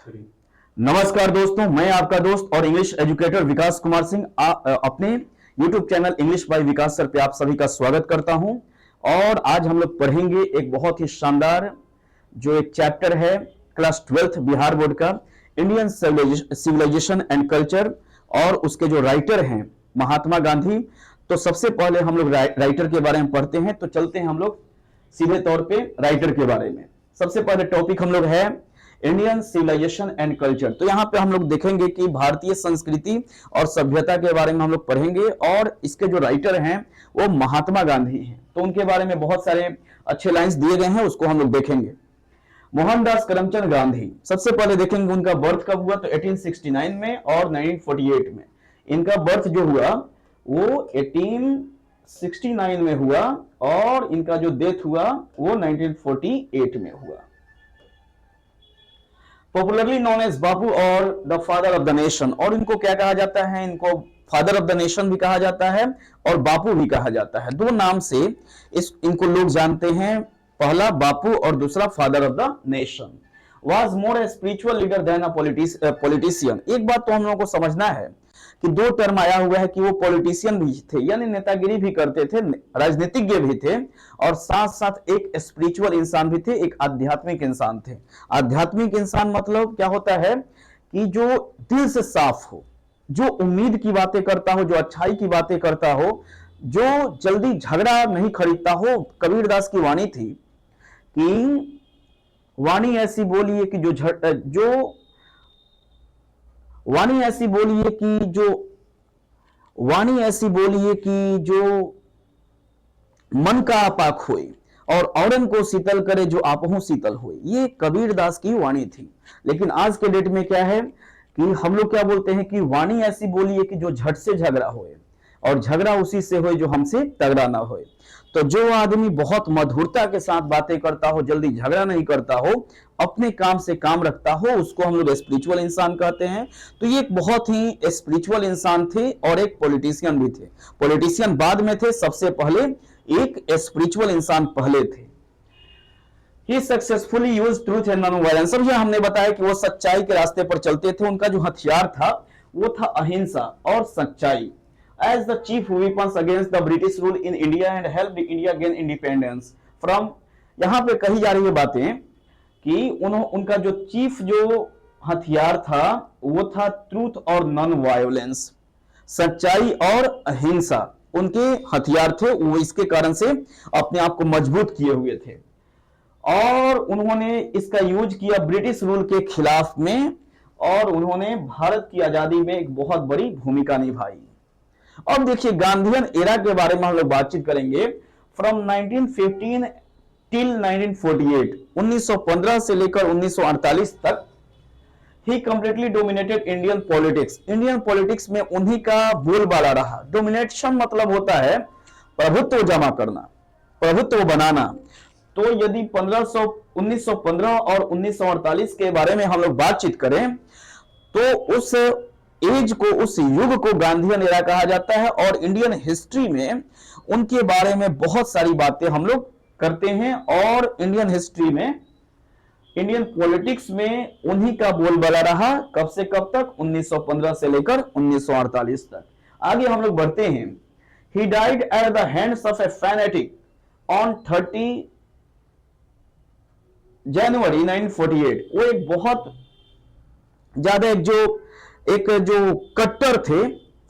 नमस्कार दोस्तों, मैं आपका दोस्त और इंग्लिश एजुकेटर विकास कुमार सिंह अपने YouTube channel English by Vikas sir पे आप सभी का स्वागत करता हूं। और आज हम लोग पढ़ेंगे एक बहुत ही शानदार जो एक चैप्टर है क्लास 12th बिहार बोर्ड का, इंडियन सिविलाइजेशन एंड कल्चर, और उसके जो राइटर हैं महात्मा गांधी। तो सबसे पहले हम लोग राइटर के बारे में पढ़ते हैं, तो चलते हैं हम लोग सीधे तौर पे राइटर के बारे में। सबसे पहले टॉपिक हम लोग है इंडियन सिविलाइजेशन एंड कल्चर। तो यहाँ पे हम लोग देखेंगे कि भारतीय संस्कृति और सभ्यता के बारे में हम लोग पढ़ेंगे, और इसके जो राइटर हैं वो महात्मा गांधी हैं। तो उनके बारे में बहुत सारे अच्छे लाइंस दिए गए हैं, उसको हम लोग देखेंगे। मोहनदास करमचंद गांधी, सबसे पहले देखेंगे उनका बर्थ कब हुआ, तो 1869 में और 1948 में। इनका बर्थ जो हुआ वो 1869 में हुआ और इनका जो डेथ हुआ वो 1948 में हुआ। पॉपुलरली नोन एज बापू और the father of the nation, और इनको क्या कहा जाता है, इनको फादर ऑफ द नेशन भी कहा जाता है और बापू भी कहा जाता है। दो नाम से इनको लोग जानते हैं, पहला बापू और दूसरा father of the nation. Was more a spiritual leader than a politician. एक बात तो हम लोगों को समझना है कि दो टर्म आया हुआ है कि वो पॉलिटिशियन भी थे, यानी नेतागिरी भी करते थे, राजनीतिज्ञ भी थे, और साथ साथ एक स्पिरिचुअल इंसान भी थे, एक आध्यात्मिक इंसान थे। आध्यात्मिक इंसान मतलब क्या होता है कि जो दिल से साफ हो, जो उम्मीद की बातें करता हो, जो अच्छाई की बातें करता हो, जो जल्दी झगड़ा नहीं खरीदता हो। कबीरदास की वाणी थी कि वाणी ऐसी बोलिए कि वाणी ऐसी बोलिए कि जो मन का आपाक होए, और औरन को शीतल करे जो आपहु शीतल होए। ये कबीरदास की वाणी थी। लेकिन आज के डेट में क्या है कि हम लोग क्या बोलते हैं कि वाणी ऐसी बोलिए कि जो झट से झगड़ा होए, और झगड़ा उसी से होए जो हमसे तगड़ा ना होए। तो जो आदमी बहुत मधुरता के साथ बातें करता हो, जल्दी झगड़ा नहीं करता हो, अपने काम से काम रखता हो, उसको हम लोग स्पिरिचुअल इंसान कहते हैं। तो ये एक बहुत ही स्पिरिचुअल इंसान थे और एक पॉलिटिशियन भी थे। पॉलिटिशियन बाद में थे, सबसे पहले एक स्पिरिचुअल इंसान पहले थे। He successfully used truth and non-violence। समझे, हमने बताया कि वो सच्चाई के रास्ते पर चलते थे। उनका जो हथियार था वो था अहिंसा और सच्चाई। As the chief weapons against the British rule in India and helped India gain independence from। यहाँ पे कही जा रही है बातें कि उनका जो चीफ जो हथियार था वो था ट्रूथ और नॉन वायोलेंस, सच्चाई और अहिंसा उनके हथियार थे। वो इसके कारण से अपने आप को मजबूत किए हुए थे, और उन्होंने इसका यूज किया ब्रिटिश रूल के खिलाफ में, और उन्होंने भारत की आजादी में एक बहुत बड़ी भूमिका निभाई। अब देखिए गांधीयन एरा के बारे में हम लोग बातचीत करेंगे। फ्रॉम 1915 टिल 1948, 1915 से लेकर 1948 तक ही completely dominated Indian politics. Indian politics में उन्हीं का बोलबाला रहा। डोमिनेशन मतलब होता है प्रभुत्व जमा करना, प्रभुत्व बनाना। तो यदि 1915 और 1948 के बारे में हम लोग बातचीत करें तो उस एज को, उस युग को गांधीयन एरा कहा जाता है। और इंडियन हिस्ट्री में उनके बारे में बहुत सारी बातें हम लोग करते हैं, और इंडियन हिस्ट्री में, इंडियन पॉलिटिक्स में उन्हीं का बोलबाला रहा। कब से कब तक, 1915 से लेकर 1948 तक। आगे हम लोग बढ़ते हैं। He died at the hands of A fanatic on 30 जनवरी 1948। वो एक बहुत ज्यादा एक जो कट्टर थे,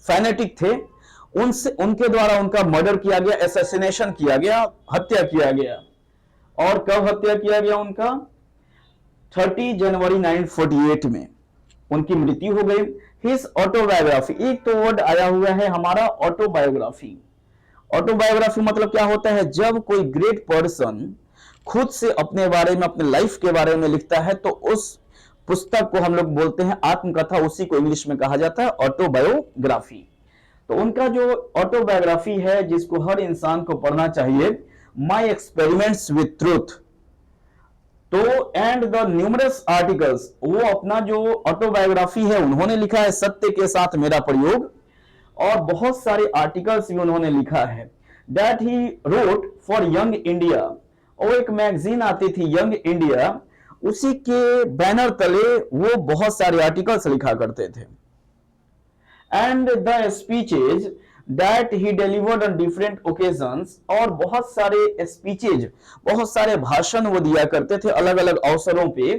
फैनेटिक थे, उनके द्वारा उनका मर्डर किया गया, असैसिनेशन किया गया, हत्या किया गया। और कब हत्या किया गया उनका, 30 जनवरी 1948 में उनकी मृत्यु हो गई। हिज ऑटोबायोग्राफी, एक तो वर्ड आया हुआ है हमारा ऑटोबायोग्राफी। ऑटोबायोग्राफी मतलब क्या होता है, जब कोई ग्रेट पर्सन खुद से अपने बारे में, अपने लाइफ के बारे में लिखता है, तो उस पुस्तक को हम लोग बोलते हैं आत्मकथा। उसी को इंग्लिश में कहा जाता है ऑटोबायोग्राफी। तो उनका जो ऑटोबायोग्राफी है, जिसको हर इंसान को पढ़ना चाहिए, माई एक्सपेरिमेंट्स विथ ट्रूथ। तो एंड द न्यूमरस आर्टिकल्स, वो अपना जो ऑटोबायोग्राफी है उन्होंने लिखा है, सत्य के साथ मेरा प्रयोग, और बहुत सारे आर्टिकल्स भी उन्होंने लिखा है। That he wrote for young India, और एक मैगजीन आती थी यंग इंडिया, उसी के बैनर तले वो बहुत सारे आर्टिकल्स लिखा करते थे। And the speeches that he delivered on different occasions, और बहुत सारे स्पीचेज, बहुत सारे भाषण वो दिया करते थे अलग अलग अवसरों पे।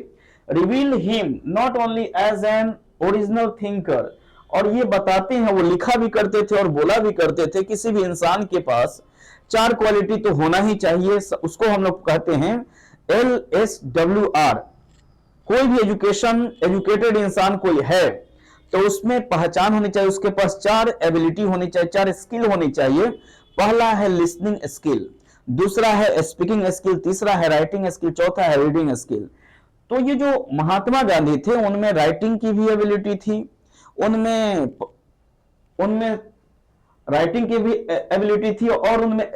Reveal him not only as an original thinker, और ये बताते हैं, वो लिखा भी करते थे और बोला भी करते थे, किसी भी इंसान के पास चार क्वालिटी तो होना ही चाहिए, उसको हम लोग कहते हैं LSWR। कोई भी एजुकेटेड इंसान कोई है तो उसमें पहचान होनी चाहिए, उसके पास चार एबिलिटी होनी चाहिए, चार स्किल होनी चाहिए। पहला है लिसनिंग स्किल, दूसरा है स्पीकिंग स्किल, तीसरा है राइटिंग स्किल, चौथा है रीडिंग स्किल। तो ये जो महात्मा गांधी थे उनमें राइटिंग की भी एबिलिटी थी, उनमें राइटिंग की भी एबिलिटी थी, और उनमें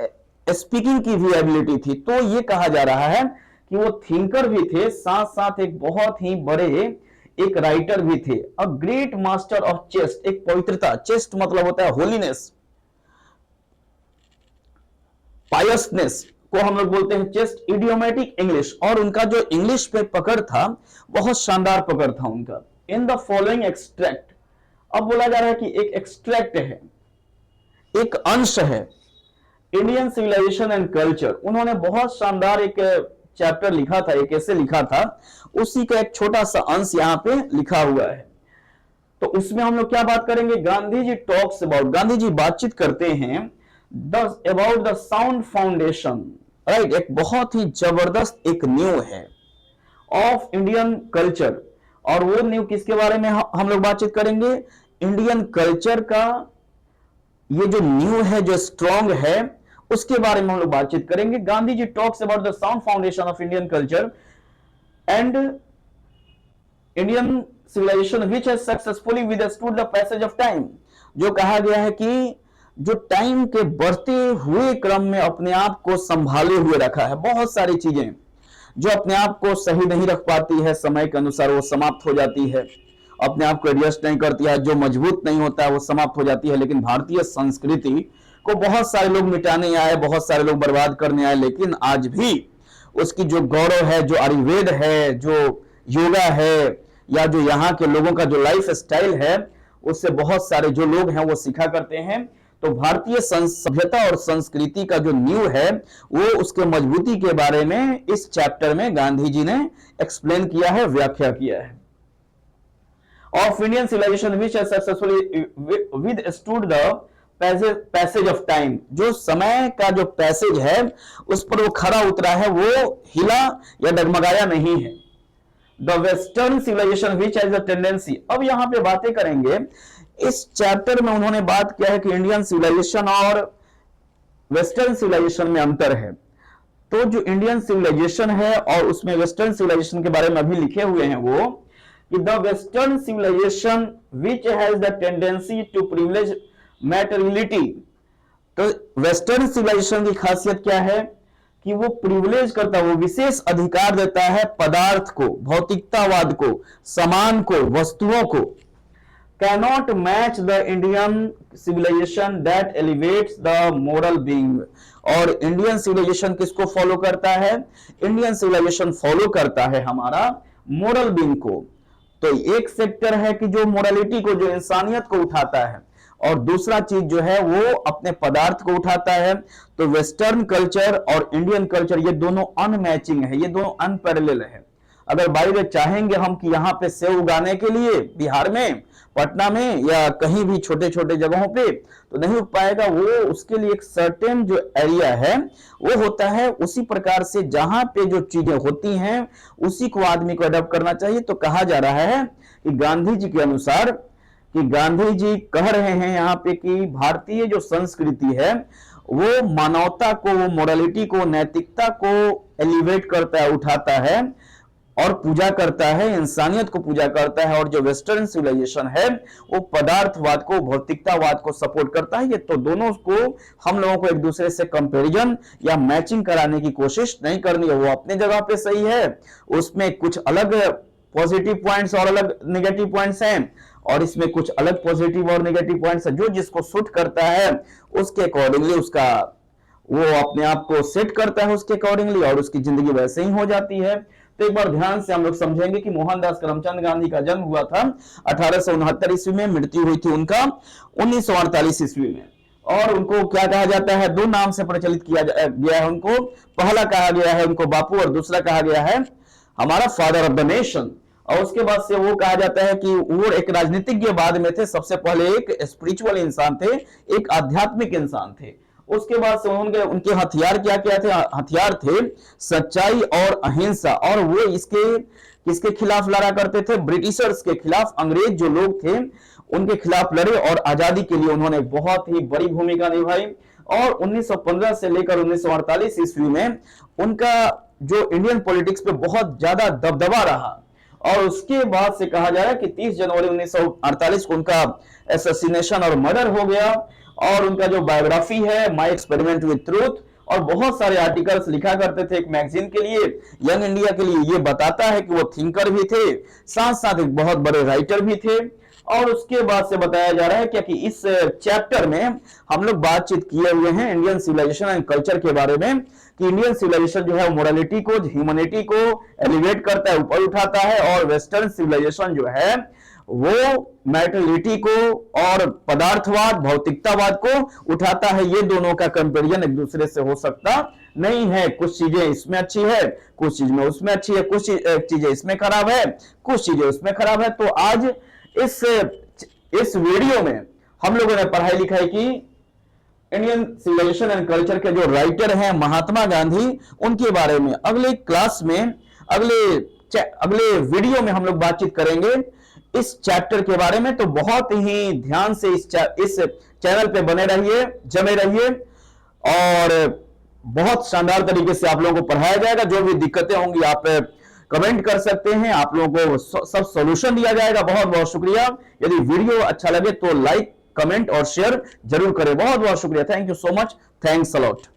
स्पीकिंग की भी एबिलिटी थी। तो ये कहा जा रहा है कि वो थिंकर भी थे, साथ साथ एक बहुत ही बड़े एक राइटर भी थे। A great master of chest, एक पवित्रता, चेस्ट मतलब होता है होलीनेस, पायसनेस को हम लोग बोलते हैं चेस्ट, इडियोमेटिक इंग्लिश, और उनका जो इंग्लिश पे पकड़ था बहुत शानदार पकड़ था उनका। इन द फॉलोइंग एक्सट्रैक्ट, अब बोला जा रहा है कि एक एक्सट्रैक्ट है, एक अंश है, इंडियन सिविलाइजेशन एंड कल्चर। उन्होंने बहुत शानदार एक चैप्टर लिखा था, एक ऐसे लिखा था, उसी का एक छोटा सा अंश यहाँ पे लिखा हुआ है। तो उसमें हम लोग क्या बात करेंगे, गांधी जी टॉक्स अबाउट, गांधी जी बातचीत करते हैं about the sound foundation, right, एक बहुत ही जबरदस्त एक न्यू है ऑफ इंडियन कल्चर। और वो न्यू किसके बारे में हम लोग बातचीत करेंगे, इंडियन कल्चर का ये जो न्यू है, जो स्ट्रॉन्ग है, उसके बारे में हम लोग बातचीत करेंगे। Gandhi ji talks about the sound foundation of Indian culture and Indian civilisation which has successfully withstood the passage of time. जो कहा गया है कि जो टाइम के बढ़ते हुए क्रम में अपने आप को संभाले हुए रखा है, बहुत सारी चीजें जो अपने आप को सही नहीं रख पाती है, समय के अनुसार वो समाप्त हो जाती है, अपने आप को एडजस्ट नहीं करती है, जो मजबूत नहीं होता है वो समाप्त हो जाती है। लेकिन भारतीय संस्कृति को बहुत सारे लोग मिटाने आए, बहुत सारे लोग बर्बाद करने आए, लेकिन आज भी उसकी जो गौरव है, जो आयुर्वेद है, जो योगा है, या जो यहाँ के लोगों का जो लाइफ स्टाइल है, उससे बहुत सारे जो लोग हैं वो सीखा करते हैं। तो भारतीय सभ्यता और संस्कृति का जो न्यू है वो उसके मजबूती के बारे में इस चैप्टर में गांधी जी ने एक्सप्लेन किया है, व्याख्या किया है। Of Indian civilisation which has successfully withstood the passage of time, जो समय का जो पैसेज है उस पर वो खरा उतरा है, वो हिला या डगमगाया नहीं है। The western civilisation which has a tendency, अब यहां पे बातें करेंगे, इस चैप्टर में उन्होंने बात किया है कि इंडियन सिविलाइजेशन और वेस्टर्न सिविलाइजेशन में अंतर है। तो जो इंडियन सिविलाइजेशन है और उसमें वेस्टर्न सिविलाइजेशन के बारे में अभी लिखे हुए हैं वो कि the western civilisation which has the tendency to privilege materiality. तो वेस्टर्न सिविलाइजेशन की खासियत क्या है कि वो प्रिविलेज करता है, वो विशेष अधिकार देता है पदार्थ को, भौतिकतावाद को, सामान को, वस्तुओं को। cannot match the Indian civilization that elevates the moral being। और इंडियन सिविलाइजेशन किसको फॉलो करता है, इंडियन सिविलाइजेशन फॉलो करता है हमारा मोरल बीइंग को। तो एक सेक्टर है कि जो मोरालिटी को, जो इंसानियत को उठाता है, और दूसरा चीज जो है वो अपने पदार्थ को उठाता है। तो वेस्टर्न कल्चर और इंडियन कल्चर ये दोनों अनमैचिंग है, ये दोनों अनपैरेलल है। अगर बाई चाहेंगे हम कि यहाँ पे सेव उगाने के लिए बिहार में, पटना में, या कहीं भी छोटे छोटे जगहों पे, तो नहीं उग पाएगा। वो उसके लिए एक सर्टेन जो एरिया है वो होता है, उसी प्रकार से जहां पे जो चीजें होती हैं उसी को आदमी को अडॉप्ट करना चाहिए। तो कहा जा रहा है कि गांधी जी के अनुसार, कि गांधी जी कह रहे हैं यहाँ पे कि भारतीय जो संस्कृति है वो मानवता को, वो मोरालिटी को, नैतिकता को एलिवेट करता है, उठाता है और पूजा करता है, इंसानियत को पूजा करता है। और जो वेस्टर्न सिविलाइजेशन है वो पदार्थवाद को, भौतिकतावाद को सपोर्ट करता है। ये तो दोनों को हम लोगों को एक दूसरे से कंपैरिजन या मैचिंग कराने की कोशिश नहीं करनी है। वो अपने जगह पे सही है, उसमें कुछ अलग पॉजिटिव पॉइंट्स और अलग नेगेटिव पॉइंट्स हैं, और इसमें कुछ अलग पॉजिटिव और नेगेटिव पॉइंट्स है। जो जिसको सूट करता है उसके अकॉर्डिंगली उसका वो अपने आप को सेट करता है उसके अकॉर्डिंगली, और उसकी जिंदगी वैसे ही हो जाती है। तो एक बार ध्यान से हम लोग समझेंगे कि मोहनदास करमचंद गांधी का जन्म हुआ था 1869 ईस्वी में, मृत्यु हुई थी उनका 1948 ईस्वी में। और उनको क्या कहा जाता है, दो नाम से प्रचलित किया गया है उनको। पहला कहा गया है उनको बापू और दूसरा कहा गया है हमारा फादर ऑफ द नेशन। और उसके बाद से वो कहा जाता है कि वो एक राजनीतिज्ञ बाद में थे, सबसे पहले एक स्पिरिचुअल इंसान थे, एक आध्यात्मिक इंसान थे। उसके बाद से उनके हथियार क्या क्या थे, हथियार थे सच्चाई और अहिंसा। और वो किसके खिलाफ लड़ा करते थे, ब्रिटिशर्स के खिलाफ। अंग्रेज जो लोग थे उनके खिलाफ लड़े और आजादी के लिए उन्होंने बहुत ही बड़ी भूमिका निभाई। और 1915 से लेकर 1948 ईस्वी में उनका जो इंडियन पॉलिटिक्स पे बहुत ज्यादा दबदबा रहा। और उसके बाद से कहा जा रहा है कि 30 जनवरी 1948 को उनका एसेसिनेशन और मर्डर हो गया। और उनका जो बायोग्राफी है माय एक्सपेरिमेंट विद ट्रूथ, और बहुत सारे आर्टिकल्स लिखा करते थे एक मैगजीन के लिए, यंग इंडिया के लिए। ये बताता है कि वो थिंकर भी थे, साथ साथ एक बहुत बड़े राइटर भी थे। और उसके बाद से बताया जा रहा है कि इस चैप्टर में हम लोग बातचीत किए हुए हैं इंडियन सिविलाइजेशन एंड कल्चर के बारे में, कि इंडियन सिविलाइजेशन जो है मोरालिटी को, ह्यूमैनिटी को एलिवेट करता है, ऊपर उठाता है। और वेस्टर्न सिविलाइजेशन जो है वो मैटरलिटी को और पदार्थवाद, भौतिकतावाद को उठाता है। ये दोनों का कंपैरिजन एक दूसरे से हो सकता नहीं है। कुछ चीजें इसमें अच्छी है, कुछ चीज में उसमें अच्छी है, कुछ चीजें इसमें खराब है, कुछ चीजें उसमें खराब है। तो आज इस वीडियो में हम लोगों ने पढ़ाई लिखाई की इंडियन सिविलाइजेशन एंड कल्चर के जो राइटर हैं महात्मा गांधी, उनके बारे में। अगले क्लास में, अगले वीडियो में हम लोग बातचीत करेंगे इस चैप्टर के बारे में। तो बहुत ही ध्यान से इस चैनल पे बने रहिए, जमे रहिए, और बहुत शानदार तरीके से आप लोगों को पढ़ाया जाएगा। जो भी दिक्कतें होंगी आप कमेंट कर सकते हैं, आप लोगों को सब सॉल्यूशन दिया जाएगा। बहुत बहुत शुक्रिया। यदि वीडियो अच्छा लगे तो लाइक, कमेंट और शेयर जरूर करें। बहुत बहुत शुक्रिया। Thank you so much. Thanks a lot.